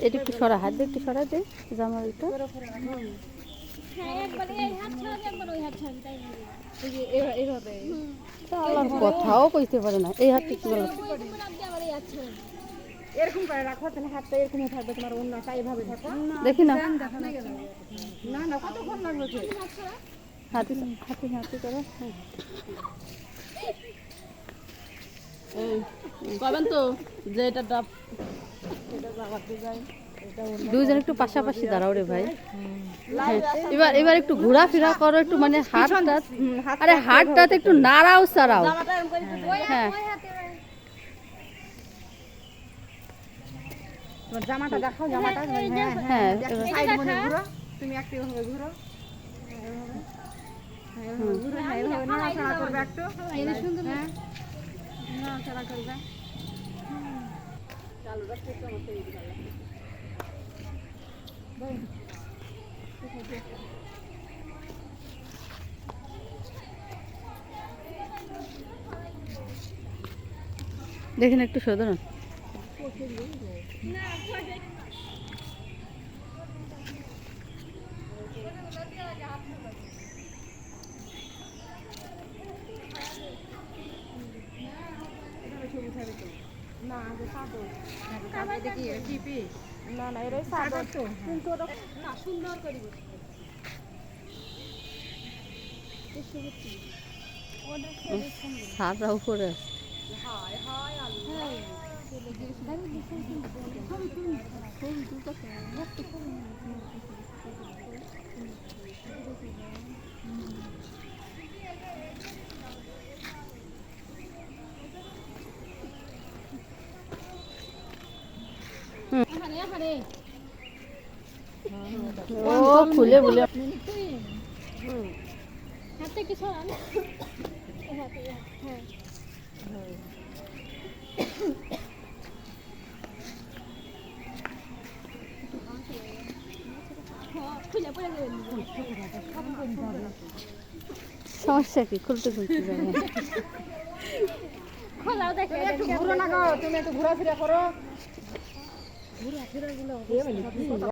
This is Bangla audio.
এটা একটু সরা, হাত দিয়ে একটু সরা দে জামার একটু। কথাও কইতে পারে না, এই হাতটা কি বলো? এরকম করে রাখো, তাহলে হাতটা এরকম থাকবে, তোমার অন্যটা এইভাবে থাকো। দেখি না, না না, কতক্ষণ লাগবে? হাতি হাতি হাতি করো। কবেন তো যে এটা ডাব দুইজন একটু পাশাপাশি দাঁড়াও রে ভাই। এবার এবার একটু ঘোরাফেরা করো, একটু মানে হাতটা, আরে হাতটা একটু নাড়াও সারাও। হ্যাঁ জামাটা দেখাও, জামাটা। হ্যাঁ সাইড মনে ঘুরো, তুমি একটু এভাবে ঘুরো, ঘুরো, এইভাবে নাড়াচাড়া করবে একটু, সুন্দর নাড়াচাড়া করবে। চালু রাখতে একটু আমার তৈরি ভালো দেখেন একটু সাধারণ। না না, এরাই সাদা তো, কিন্তু ওটা না সুন্দর করে সাদা উপরে ও খুলে বলে হাতে কিছু আন হাতে হ্যাঁ সমস্যা কি, খুলতে খুলতে যাবে। খোলাও দেখে একটু ঘুরো না গো, তুমি একটু ঘোরাফেরা করো, ঘোরাফেরা গুলো